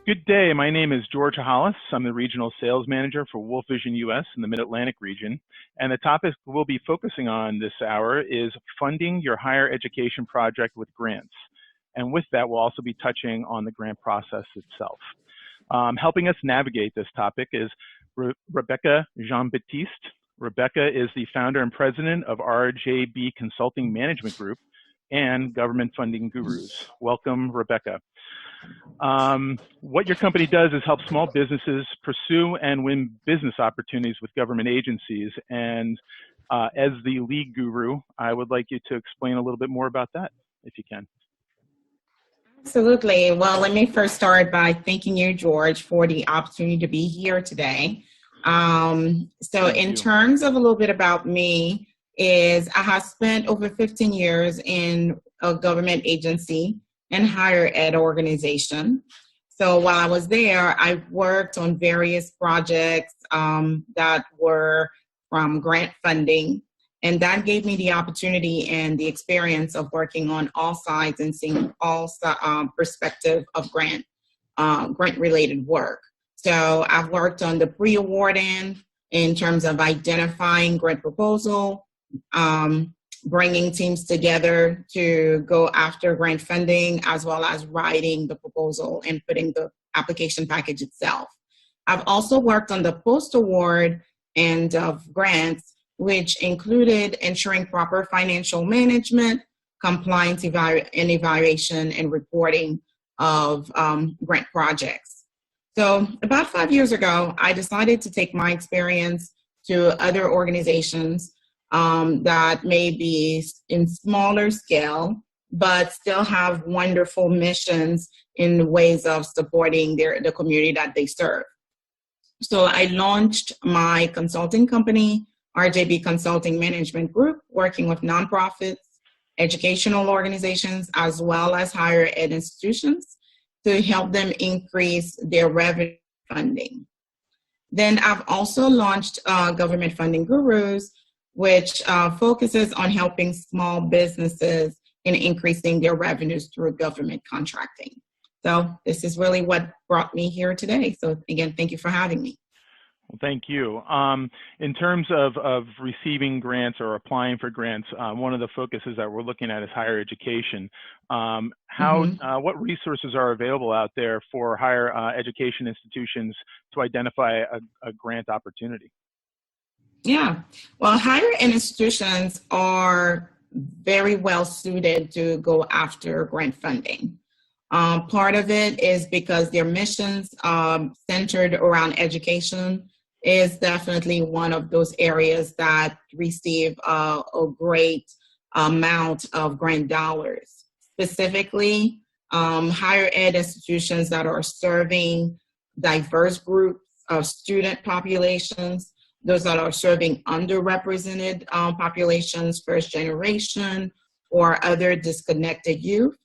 Good day. My name is George Hahalis. I'm the Regional Sales Manager for Wolf Vision US in the Mid-Atlantic region. And the topic we'll be focusing on this hour is funding your higher education project with grants. And with that, we'll also be touching on the grant process itself. Helping us navigate this topic is Rebecca Jean-Baptiste. Rebecca is the founder and president of RJB Consulting Management Group and Government Funding Gurus. Welcome, Rebecca. What your company does is help small businesses pursue and win business opportunities with government agencies. And as the lead guru, I would like you to explain a little bit more about that, if you can. Absolutely. Well, let me first start by thanking you, George, for the opportunity to be here today. In terms of a little bit about me, I have spent over 15 years in a government agency and higher ed organization. So while I was there, I worked on various projects that were from grant funding, and that gave me the opportunity and the experience of working on all sides and seeing all perspective of grant-related work. So I've worked on the pre-award end in terms of identifying grant proposal, bringing teams together to go after grant funding, as well as writing the proposal and putting the application package itself. I've also worked on the post-award end of grants, which included ensuring proper financial management, compliance and evaluation, and reporting of grant projects. So about 5 years ago, I decided to take my experience to other organizations that may be in smaller scale, but still have wonderful missions in ways of supporting the community that they serve. So I launched my consulting company, RJB Consulting Management Group, working with nonprofits, educational organizations, as well as higher ed institutions to help them increase their revenue funding. Then I've also launched Government Funding Gurus, which focuses on helping small businesses in increasing their revenues through government contracting. So this is really what brought me here today. So again, thank you for having me. Well, thank you. In terms of receiving grants or applying for grants, one of the focuses that we're looking at is higher education. What resources are available out there for higher education institutions to identify a grant opportunity? Yeah, well, higher ed institutions are very well suited to go after grant funding. Part of it is because their missions centered around education is definitely one of those areas that receive a great amount of grant dollars. Specifically, higher ed institutions that are serving diverse groups of student populations, those that are serving underrepresented populations, first generation, or other disconnected youth.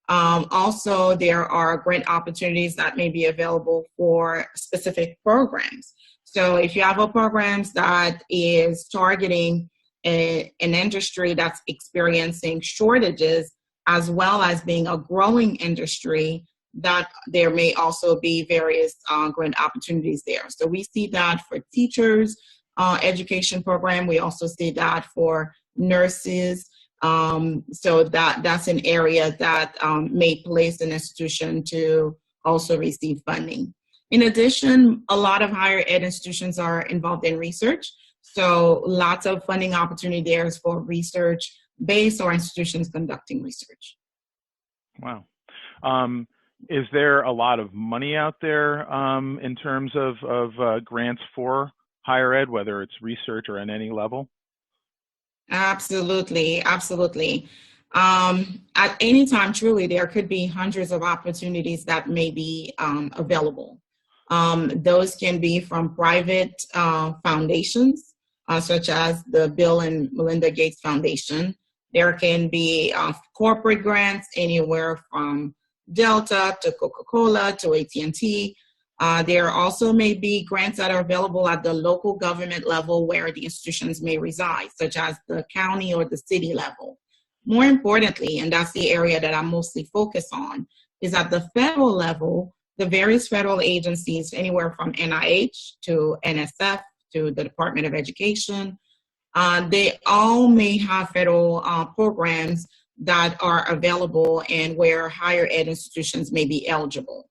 Also, there are grant opportunities that may be available for specific programs. So if you have a program that is targeting an industry that's experiencing shortages, as well as being a growing industry, that there may also be various grant opportunities there. So we see that for teachers, education program. We also see that for nurses. So that's an area that may place an institution to also receive funding. In addition, a lot of higher ed institutions are involved in research. So lots of funding opportunity there is for research-based or institutions conducting research. Wow. Is there a lot of money out there in terms of grants for higher ed, whether it's research or at any level? Absolutely, absolutely. At any time, truly, there could be hundreds of opportunities that may be available. Those can be from private foundations, such as the Bill and Melinda Gates Foundation. There can be corporate grants anywhere from Delta to Coca-Cola to AT&T. There also may be grants that are available at the local government level where the institutions may reside, such as the county or the city level. More importantly, and that's the area that I'm mostly focused on, is at the federal level, the various federal agencies, anywhere from NIH to NSF to the Department of Education, they all may have federal programs that are available and where higher ed institutions may be eligible.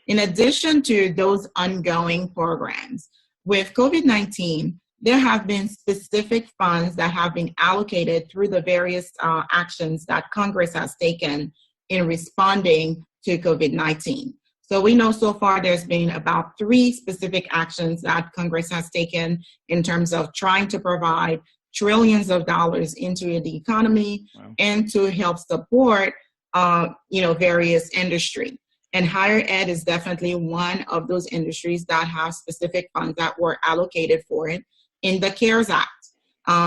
In addition to those ongoing programs, with COVID-19, there have been specific funds that have been allocated through the various actions that Congress has taken in responding to COVID-19. So we know so far there's been about 3 specific actions that Congress has taken in terms of trying to provide trillions of dollars into the economy. Wow. And to help support, various industry. And higher ed is definitely one of those industries that have specific funds that were allocated for it in the CARES Act.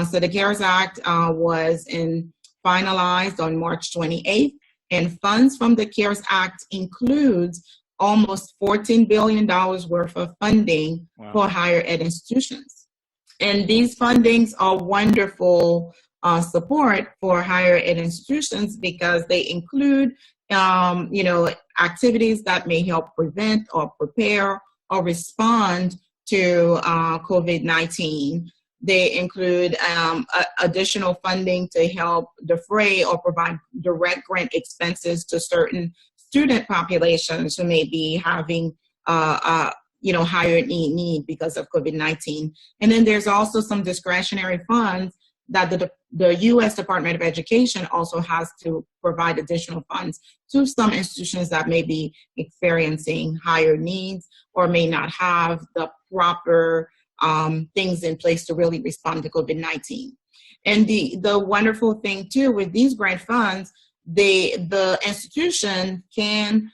So the CARES Act was finalized on March 28th, and funds from the CARES Act includes almost $14 billion worth of funding. Wow. For higher ed institutions. And these fundings are wonderful support for higher ed institutions because they include, activities that may help prevent or prepare or respond to COVID-19. They include additional funding to help defray or provide direct grant expenses to certain student populations who may be having higher need because of COVID-19. And then there's also some discretionary funds that the U.S. Department of Education also has to provide additional funds to some institutions that may be experiencing higher needs or may not have the proper things in place to really respond to COVID-19. And the wonderful thing too with these grant funds, the institution can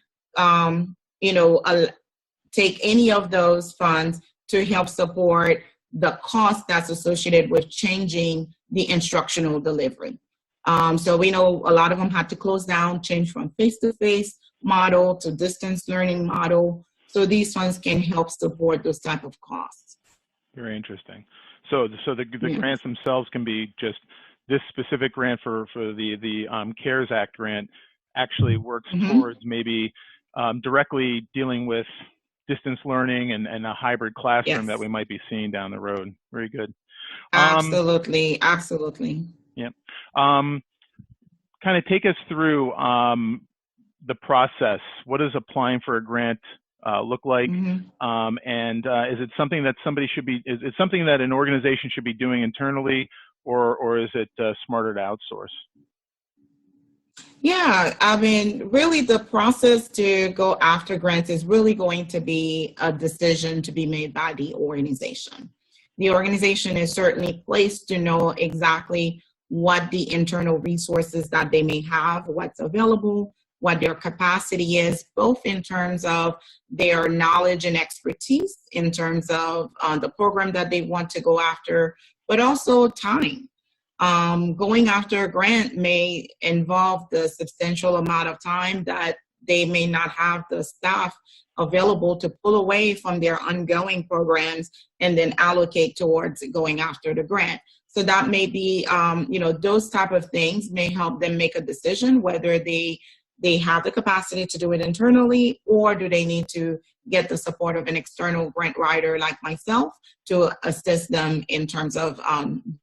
take any of those funds to help support the cost that's associated with changing the instructional delivery. So we know a lot of them had to close down, change from face-to-face model to distance learning model. So these funds can help support those type of costs. Very interesting. So the grants themselves can be just this specific grant for the CARES Act grant actually works towards maybe directly dealing with distance learning and a hybrid classroom that we might be seeing down the road. Very good. Absolutely. Yeah. Kind of take us through the process. What does applying for a grant look like? And is it something that is it something that an organization should be doing internally, or is it smarter to outsource? Yeah, I mean, really the process to go after grants is really going to be a decision to be made by the organization. The organization is certainly placed to know exactly what the internal resources that they may have, what's available, what their capacity is, both in terms of their knowledge and expertise, in terms of the program that they want to go after, but also time. Going after a grant may involve the substantial amount of time that they may not have the staff available to pull away from their ongoing programs and then allocate towards going after the grant. So that may be, those type of things may help them make a decision whether they have the capacity to do it internally, or do they need to get the support of an external grant writer like myself to assist them in terms of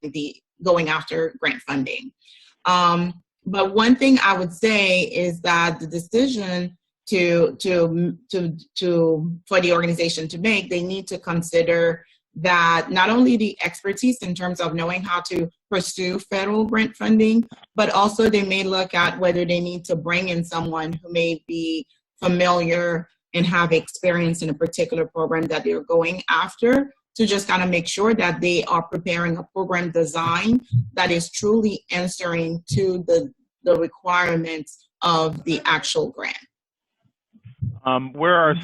the going after grant funding. But one thing I would say is that the decision for the organization to make, they need to consider that not only the expertise in terms of knowing how to pursue federal grant funding, but also they may look at whether they need to bring in someone who may be familiar and have experience in a particular program that they're going after, to just kind of make sure that they are preparing a program design that is truly answering to the requirements of the actual grant. Where are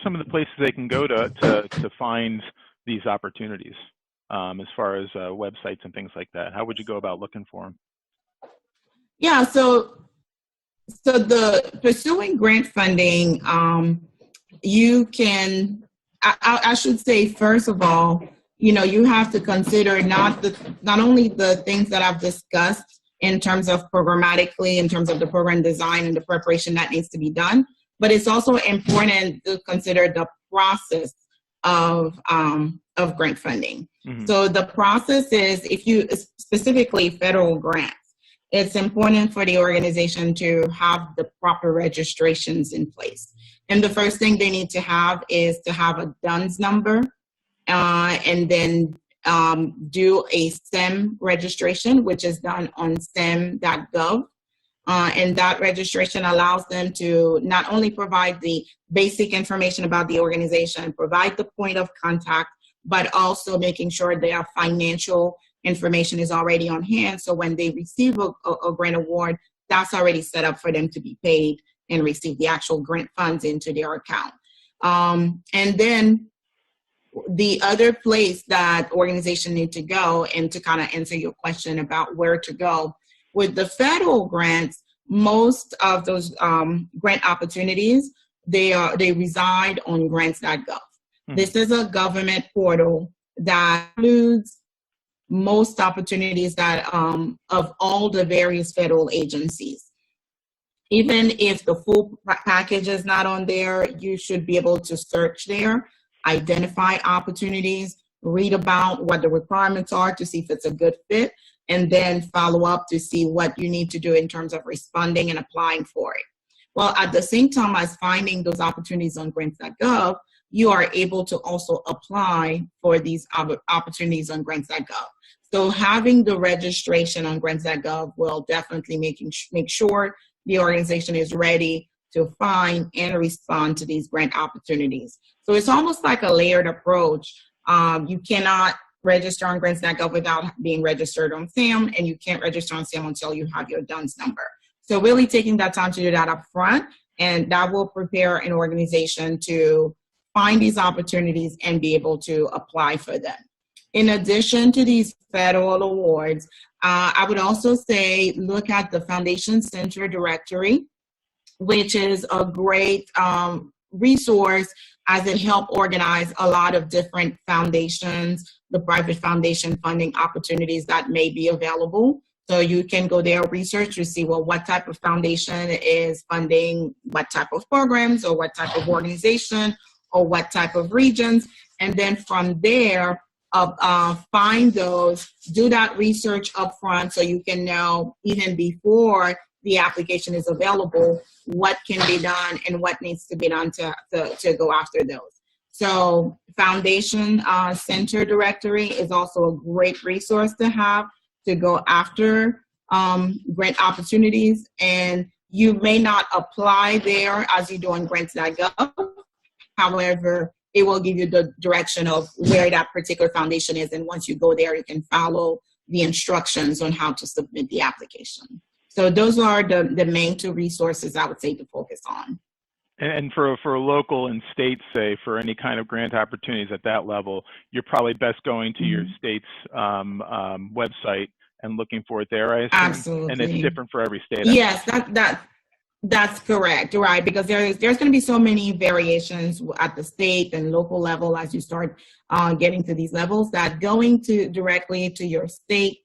some of the places they can go to find these opportunities, as far as websites and things like that? How would you go about looking for them? Yeah, so the pursuing grant funding, you can, I should say, first of all, you have to consider not only the things that I've discussed in terms of programmatically, in terms of the program design and the preparation that needs to be done, but it's also important to consider the process of grant funding. Mm-hmm. So the process is, if you specifically federal grants, it's important for the organization to have the proper registrations in place. And the first thing they need to have is to have a DUNS number, and then do a STEM registration, which is done on stem.gov. And that registration allows them to not only provide the basic information about the organization, provide the point of contact, but also making sure their financial information is already on hand. So when they receive a grant award, that's already set up for them to be paid and receive the actual grant funds into their account. And then the other place that organizations need to go, and to kind of answer your question about where to go, with the federal grants, most of those grant opportunities, they reside on grants.gov. Mm-hmm. This is a government portal that includes most opportunities that of all the various federal agencies. Even if the full package is not on there, you should be able to search there, identify opportunities, read about what the requirements are to see if it's a good fit, and then follow up to see what you need to do in terms of responding and applying for it. Well, at the same time as finding those opportunities on grants.gov, you are able to also apply for these opportunities on grants.gov. So having the registration on grants.gov will definitely make sure the organization is ready to find and respond to these grant opportunities. So it's almost like a layered approach. You cannot register on grants.gov without being registered on SAM, and you can't register on SAM until you have your DUNS number. So really taking that time to do that up front, and that will prepare an organization to find these opportunities and be able to apply for them. In addition to these federal awards, I would also say look at the Foundation Center Directory, which is a great resource as it helps organize a lot of different foundations, the private foundation funding opportunities that may be available. So you can go there, research to see, well, what type of foundation is funding what type of programs or what type of organization or what type of regions. And then from there, find those, do that research up front so you can know even before the application is available what can be done and what needs to be done to go after those. So Foundation Center Directory is also a great resource to have to go after grant opportunities. And you may not apply there as you do on grants.gov. However, it will give you the direction of where that particular foundation is. And once you go there, you can follow the instructions on how to submit the application. So those are the main two resources I would say to focus on. And for local and state, say, for any kind of grant opportunities at that level, you're probably best going to your state's website and looking for it there, I assume? Absolutely. And it's different for every state. Yes, that's correct, right? Because there's going to be so many variations at the state and local level as you start getting to these levels, that going directly to your state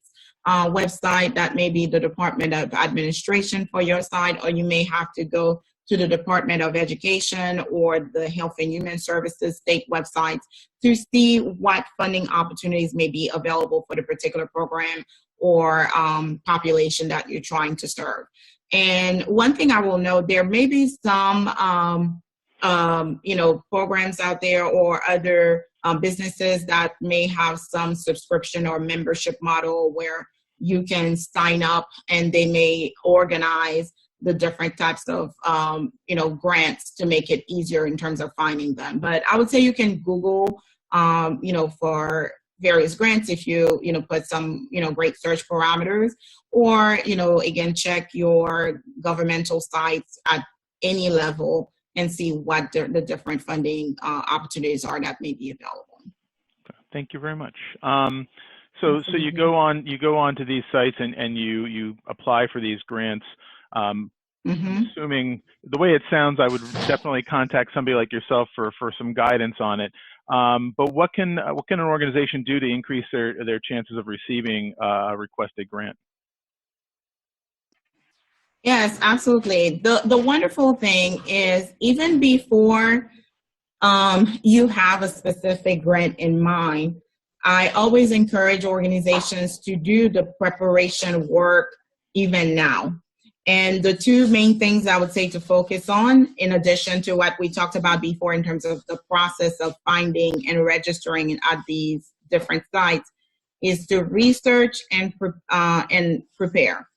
website, that may be the Department of Administration for your site, or you may have to go to the Department of Education or the Health and Human Services state websites to see what funding opportunities may be available for the particular program or population that you're trying to serve. And one thing I will note, there may be some programs out there or other businesses that may have some subscription or membership model where you can sign up and they may organize the different types of grants to make it easier in terms of finding them. But I would say you can Google for various grants if you put some great search parameters, or again, check your governmental sites at any level and see what the different funding opportunities are that may be available. Thank you very much. So you go on to these sites and you apply for these grants. Assuming the way it sounds, I would definitely contact somebody like yourself for some guidance on it. But what can an organization do to increase their chances of receiving a requested grant? Yes, absolutely. The wonderful thing is even before you have a specific grant in mind, I always encourage organizations to do the preparation work even now. And the two main things I would say to focus on, in addition to what we talked about before in terms of the process of finding and registering at these different sites, is to research and prepare.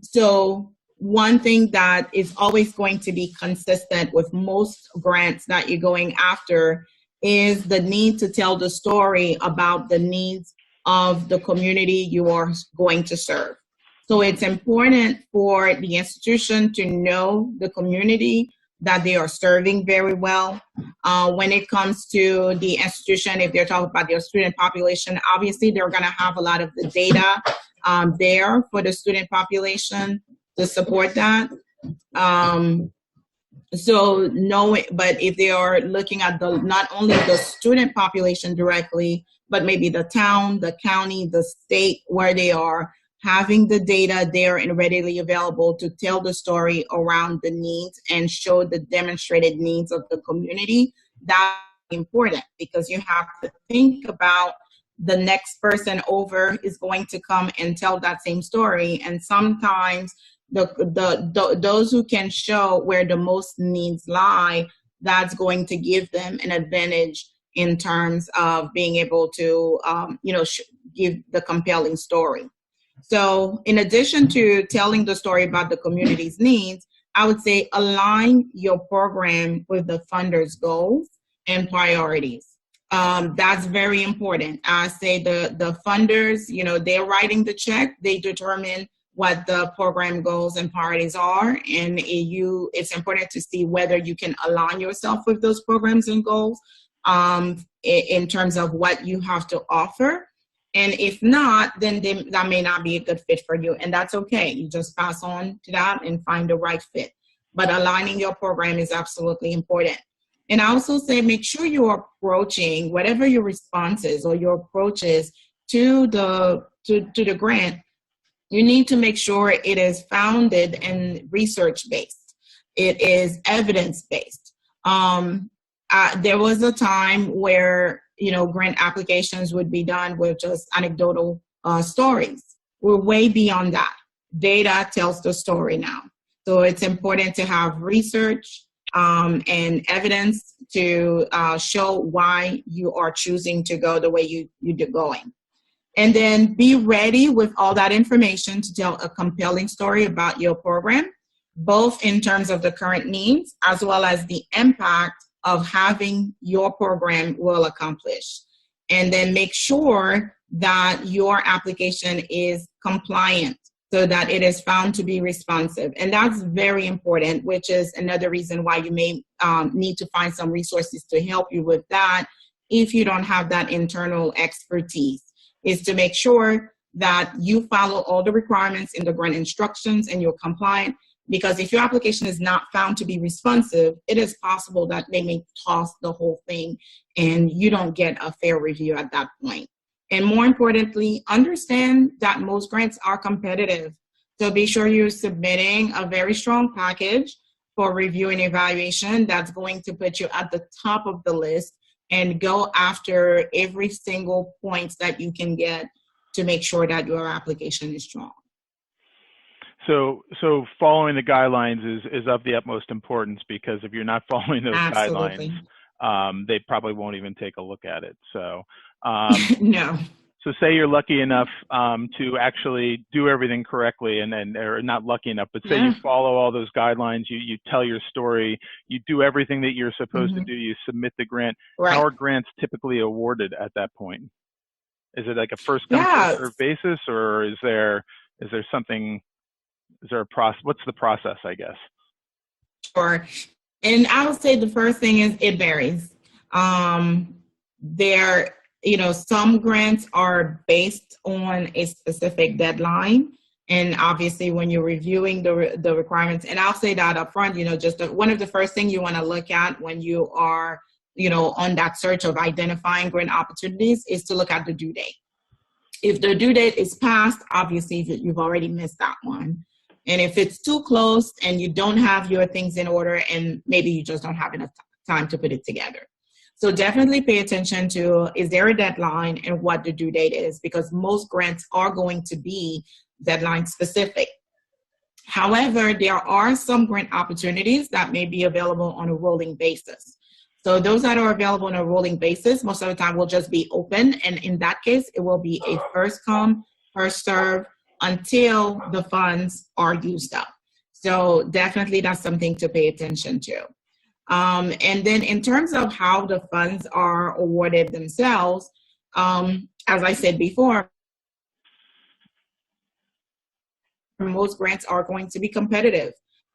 So one thing that is always going to be consistent with most grants that you're going after is the need to tell the story about the needs of the community you are going to serve. So it's important for the institution to know the community that they are serving very well. When it comes to the institution, if they're talking about their student population, obviously they're going to have a lot of the data there for the student population to support that. So knowing, but if they are looking at the not only the student population directly, but maybe the town, the county, the state where they are, having the data there and readily available to tell the story around the needs and show the demonstrated needs of the community, that's important, because you have to think about the next person over is going to come and tell that same story. And sometimes those who can show where the most needs lie, that's going to give them an advantage in terms of being able to, give the compelling story. So in addition to telling the story about the community's needs, I would say align your program with the funder's goals and priorities. That's very important. I say the funders, they're writing the check, they determine what the program goals and priorities are, and it's important to see whether you can align yourself with those programs and goals in terms of what you have to offer. And if not, then that may not be a good fit for you, and that's okay. You just pass on to that and find the right fit. But aligning your program is absolutely important. And I also say make sure you're approaching whatever your response is or your approach is to the grant. You need to make sure it is founded and research-based. It is evidence-based. There was a time where grant applications would be done with just anecdotal stories. We're way beyond that. Data tells the story now. So it's important to have research and evidence to show why you are choosing to go the way you're going. And then be ready with all that information to tell a compelling story about your program, both in terms of the current needs as well as the impact of having your program will accomplish. And then make sure that your application is compliant so that it is found to be responsive. And that's very important, which is another reason why you may need to find some resources to help you with that if you don't have that internal expertise, is to make sure that you follow all the requirements in the grant instructions and you're compliant. Because if your application is not found to be responsive, it is possible that they may toss the whole thing and you don't get a fair review at that point. And more importantly, understand that most grants are competitive. So be sure you're submitting a very strong package for review and evaluation that's going to put you at the top of the list and go after every single point that you can get to make sure that your application is strong. So following the guidelines is of the utmost importance, because if you're not following those Absolutely. guidelines, they probably won't even take a look at it. So no. So say you're lucky enough to actually do everything correctly, or not lucky enough, but say you follow all those guidelines, you tell your story, you do everything that you're supposed to do, you submit the grant. Right. How are grants typically awarded at that point? Is it like a first come first served basis, or is there something? Is there a process? What's the process, I guess? Sure. And I would say the first thing is it varies. Some grants are based on a specific deadline. And obviously when you're reviewing the requirements, and I'll say that up front, one of the first things you want to look at when you are, on that search of identifying grant opportunities is to look at the due date. If the due date is passed, obviously you've already missed that one. And if it's too close and you don't have your things in order, and maybe you just don't have enough time to put it together. So definitely pay attention to, is there a deadline and what the due date is, because most grants are going to be deadline specific. However, there are some grant opportunities that may be available on a rolling basis. So those that are available on a rolling basis, most of the time will just be open. And in that case, it will be a first come, first serve until the funds are used up. So definitely that's something to pay attention to. And then in terms of how the funds are awarded themselves, as I said before, most grants are going to be competitive.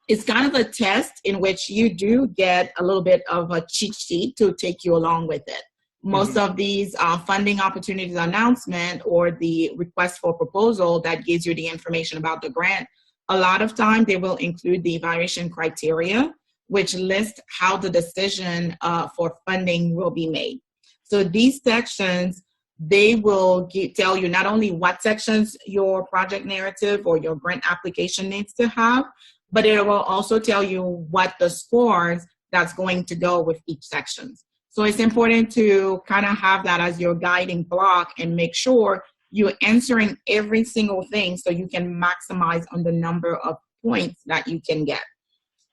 It's kind of a test in which you do get a little bit of a cheat sheet to take you along with it. Most of these funding opportunities announcement or the request for proposal that gives you the information about the grant, a lot of time they will include the evaluation criteria, which list how the decision for funding will be made. So these sections, they will tell you not only what sections your project narrative or your grant application needs to have, but it will also tell you what the scores that's going to go with each section. So it's important to kind of have that as your guiding block and make sure you're answering every single thing so you can maximize on the number of points that you can get.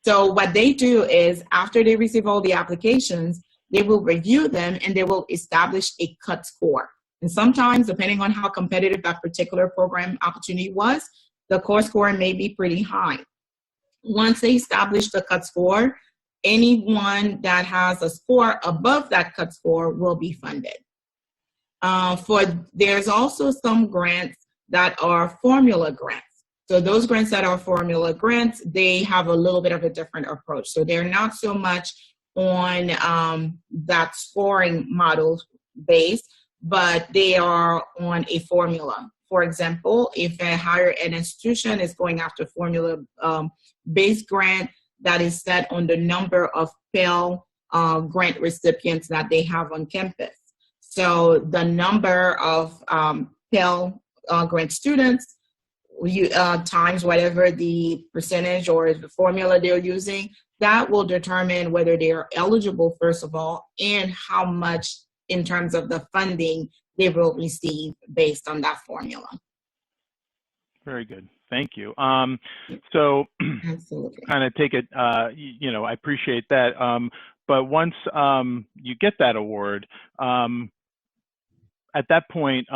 So what they do is after they receive all the applications, they will review them and they will establish a cut score. And sometimes, depending on how competitive that particular program opportunity was, the core score may be pretty high. Once they establish the cut score, anyone that has a score above that cut score will be funded. There's also some grants that are formula grants. So those grants that are formula grants, they have a little bit of a different approach. So they're not so much on that scoring model base, but they are on a formula. For example, if a higher ed institution is going after formula-based grant, that is set on the number of Pell grant recipients that they have on campus. So the number of Pell grant students times whatever the percentage or the formula they're using, that will determine whether they are eligible, first of all, and how much in terms of the funding they will receive based on that formula. Very good. Thank you. So Absolutely. kind of take it, you know, I appreciate that. But once you get that award, at that point,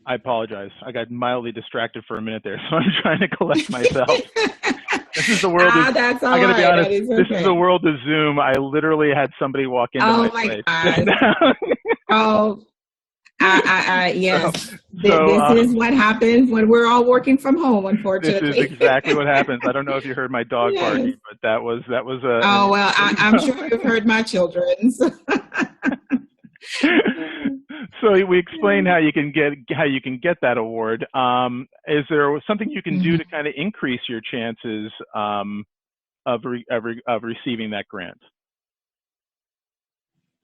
I apologize. I got mildly distracted for a minute there, so I'm trying to collect myself. This is the world. That's all I gotta be right. honest. Okay. This is the world of Zoom. I literally had somebody walk into my place. God. Oh, yes. So, this is what happens when we're all working from home, unfortunately. This is exactly what happens. I don't know if you heard my dog barking, but that was a. Oh well, I'm sure you've heard my children's. So we explained how you can get that award. Is there something you can do to kind of increase your chances of receiving that grant?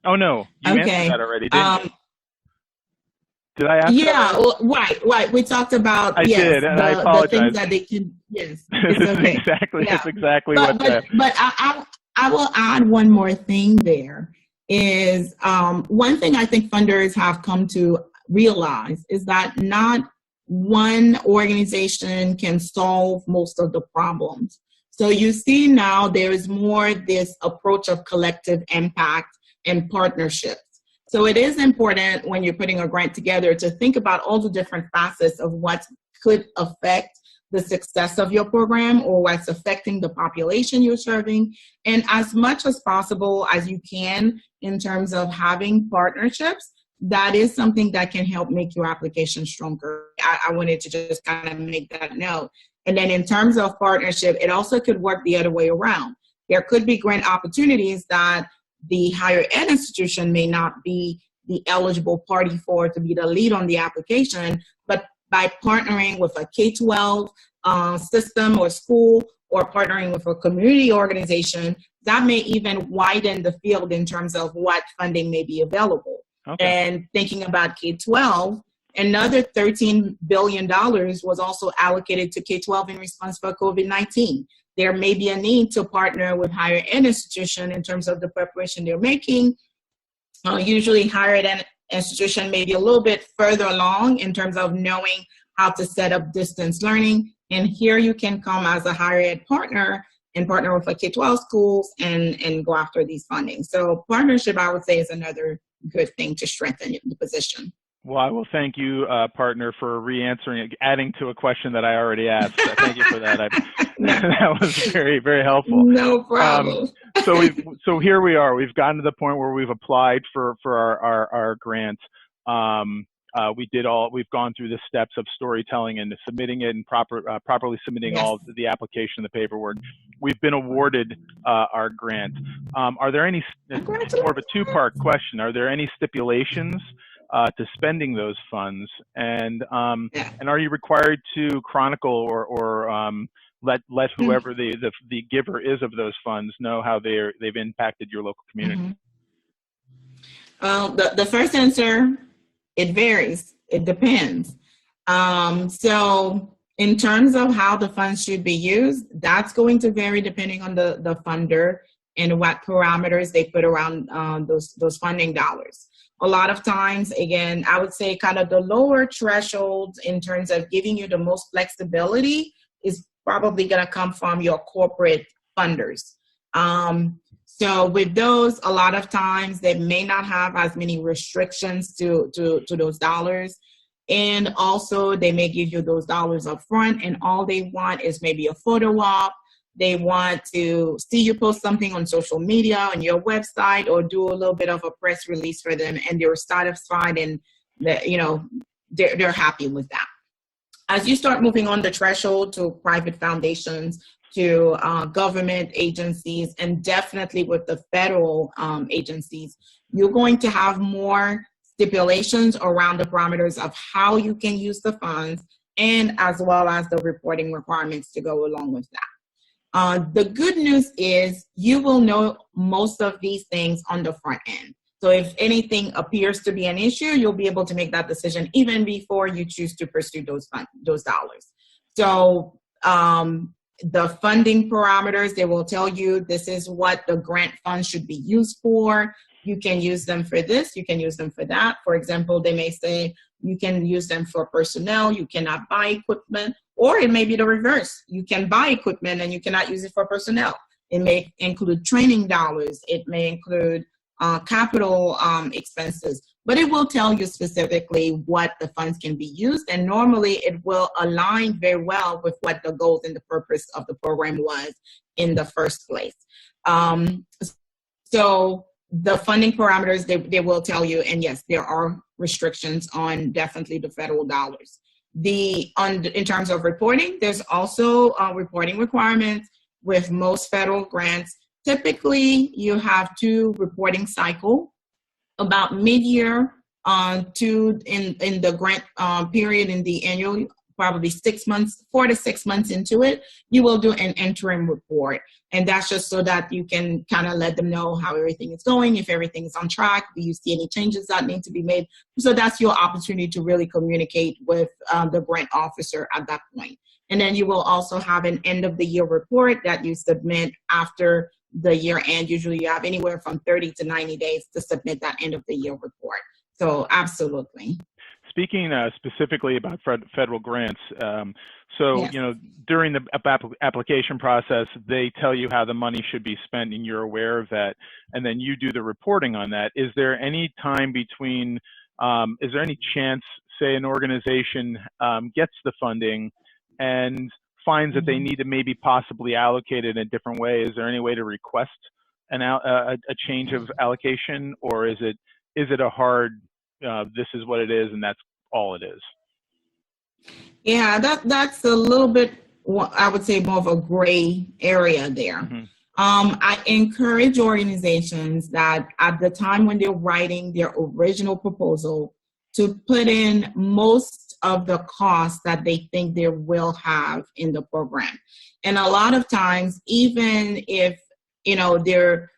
Oh no, you answered that already, didn't you? Did I ask? Yeah, well, right. We talked about I did, and I apologize. The things that they can. Yes, it's okay. That's exactly what. But I will add one more thing there. Is one thing I think funders have come to realize is that not one organization can solve most of the problems. So you see now there is more this approach of collective impact and partnerships. So it is important when you're putting a grant together to think about all the different facets of what could affect the success of your program or what's affecting the population you're serving. And as much as possible as you can in terms of having partnerships, that is something that can help make your application stronger. I wanted to just kind of make that note. And then in terms of partnership, it also could work the other way around. There could be grant opportunities that the higher ed institution may not be the eligible party for to be the lead on the application, but by partnering with a K-12 system or school or partnering with a community organization, that may even widen the field in terms of what funding may be available. Okay. And thinking about K-12, Another $13 billion was also allocated to K-12 in response for COVID-19. There may be a need to partner with higher ed institution in terms of the preparation they're making. Usually higher ed institution may be a little bit further along in terms of knowing how to set up distance learning. And here you can come as a higher ed partner and partner with a K-12 schools and go after these funding. So partnership, I would say, is another good thing to strengthen the position. Well, I will thank you, partner, for re-answering, adding to a question that I already asked. Thank you for that. That was very, very helpful. No problem. So here we are. We've gotten to the point where we've applied for our grant. We've gone through the steps of storytelling and submitting it and properly submitting Yes. all the application, the paperwork. We've been awarded our grant. Are there any, more of a two-part question, are there any stipulations to spending those funds? And are you required to chronicle or let whoever the giver is of those funds know how they've impacted your local community? Well, the first answer, it varies. It depends. So in terms of how the funds should be used, that's going to vary depending on the funder and what parameters they put around those funding dollars. A lot of times, again, I would say kind of the lower threshold in terms of giving you the most flexibility is probably going to come from your corporate funders. So with those, a lot of times they may not have as many restrictions to those dollars. And also they may give you those dollars up front and all they want is maybe a photo op. They want to see you post something on social media, on your website, or do a little bit of a press release for them, and they're satisfied and they're happy with that. As you start moving on the threshold to private foundations, to government agencies, and definitely with the federal agencies, you're going to have more stipulations around the parameters of how you can use the funds, and as well as the reporting requirements to go along with that. The good news is you will know most of these things on the front end. So if anything appears to be an issue, you'll be able to make that decision even before you choose to pursue those dollars. So the funding parameters, they will tell you this is what the grant funds should be used for. You can use them for this, you can use them for that. For example, they may say you can use them for personnel, you cannot buy equipment, or it may be the reverse. You can buy equipment and you cannot use it for personnel. It may include training dollars, it may include capital expenses, but it will tell you specifically what the funds can be used, and normally it will align very well with what the goals and the purpose of the program was in the first place. So the funding parameters, they will tell you, and yes, there are restrictions on definitely the federal dollars. In terms of reporting, there's also reporting requirements with most federal grants. Typically, you have 2 reporting cycle, about mid-year in the grant period, in the annual, probably 6 months, 4 to 6 months into it, you will do an interim report. And that's just so that you can kind of let them know how everything is going, if everything is on track, do you see any changes that need to be made? So that's your opportunity to really communicate with the grant officer at that point. And then you will also have an end of the year report that you submit after the year end. Usually you have anywhere from 30 to 90 days to submit that end of the year report. So absolutely. Speaking specifically about federal grants, Yes. During the application process, they tell you how the money should be spent, and you're aware of that, and then you do the reporting on that. Is there any time between? Is there any chance, say, an organization gets the funding and finds that they need to maybe possibly allocate it in a different way? Is there any way to request a change of allocation, or is it a hard? This is what it is, and that's all it is? Yeah, that's a little bit, I would say, more of a gray area there. Mm-hmm. I encourage organizations that at the time when they're writing their original proposal to put in most of the costs that they think they will have in the program. And a lot of times, even if, they're,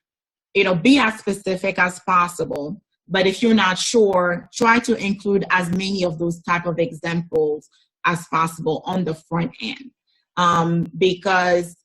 be as specific as possible, But if you're not sure, try to include as many of those type of examples as possible on the front end. Because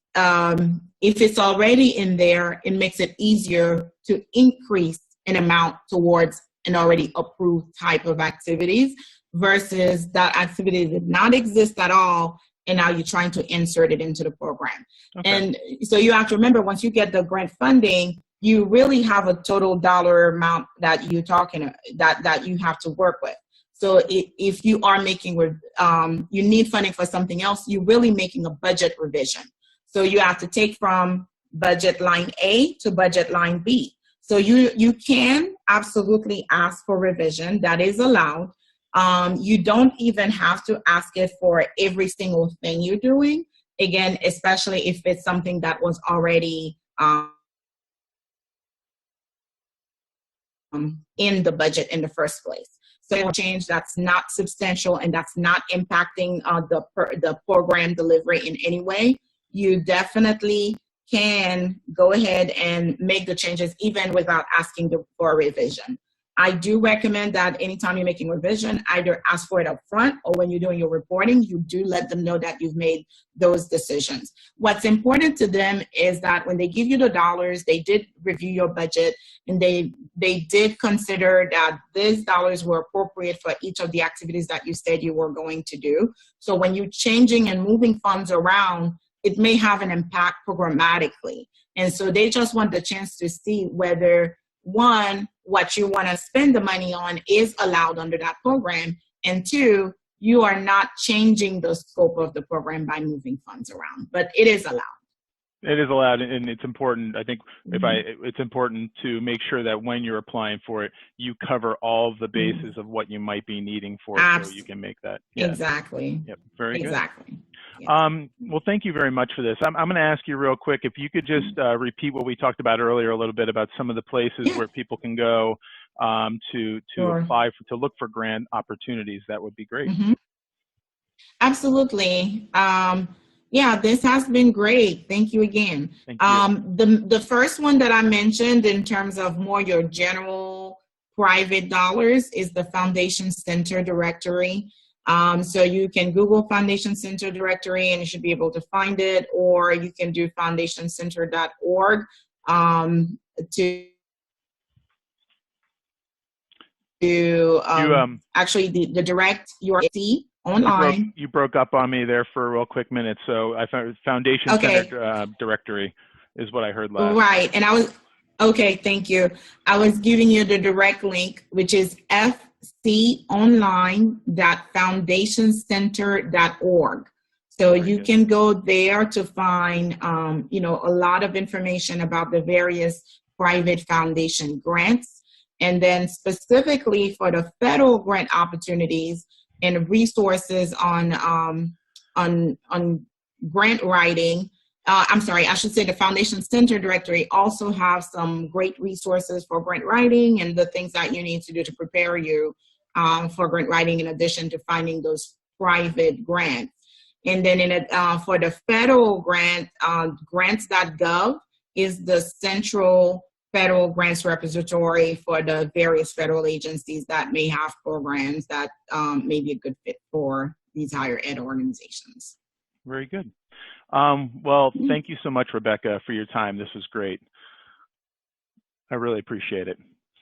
if it's already in there, it makes it easier to increase an amount towards an already approved type of activities versus that activity did not exist at all, and now you're trying to insert it into the program. Okay. And so you have to remember, once you get the grant funding, you really have a total dollar amount that you're talking that you have to work with. So if you are making, you need funding for something else, you're really making a budget revision. So you have to take from budget line A to budget line B. So you can absolutely ask for revision. That is allowed. You don't even have to ask it for every single thing you're doing. Again, especially if it's something that was already in the budget in the first place. So a change that's not substantial and that's not impacting the program delivery in any way, you definitely can go ahead and make the changes even without asking for a revision. I do recommend that anytime you're making revision, either ask for it up front or when you're doing your reporting, you do let them know that you've made those decisions. What's important to them is that when they give you the dollars, they did review your budget and they did consider that these dollars were appropriate for each of the activities that you said you were going to do. So when you're changing and moving funds around, it may have an impact programmatically. And so they just want the chance to see whether, one, what you want to spend the money on is allowed under that program, and two, you are not changing the scope of the program by moving funds around, but it is allowed. It is allowed, and it's important. I think it's important to make sure that when you're applying for it, you cover all of the bases of what you might be needing for it, so you can make that. Yeah. Exactly. Yep. Very good. Exactly. Yeah. Well, thank you very much for this. I'm going to ask you real quick if you could just repeat what we talked about earlier a little bit about some of the places where people can go to apply to look for grant opportunities. That would be great. Absolutely. Yeah, this has been great. Thank you again. Thank you. The first one that I mentioned in terms of more your general private dollars is the Foundation Center directory. So you can Google Foundation Center directory and you should be able to find it, or you can do foundationcenter.org actually the direct URL online. You broke up on me there for a real quick minute. So I found Foundation Center directory is what I heard last. Right. And okay, thank you. I was giving you the direct link, which is fconline.foundationcenter.org. So you can go there to find, a lot of information about the various private foundation grants. And then specifically for the federal grant opportunities and resources on grant writing, I should say the Foundation Center directory also have some great resources for grant writing and the things that you need to do to prepare you for grant writing, in addition to finding those private grants. And then for the federal grant, grants.gov is the central federal grants repository for the various federal agencies that may have programs that may be a good fit for these higher ed organizations. Very good. Well, thank you so much, Rebecca, for your time. This was great. I really appreciate it.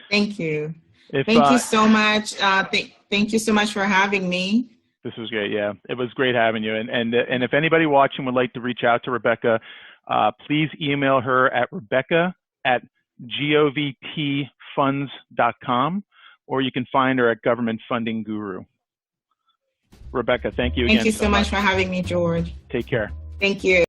Thank you. Thank you so much. Thank you so much for having me. This was great. Yeah, it was great having you. And if anybody watching would like to reach out to Rebecca, please email her at rebecca@govtfunds.com, or you can find her at Government Funding Guru. Rebecca, thank you again. Thank you so much for having me, George. Take care. Thank you.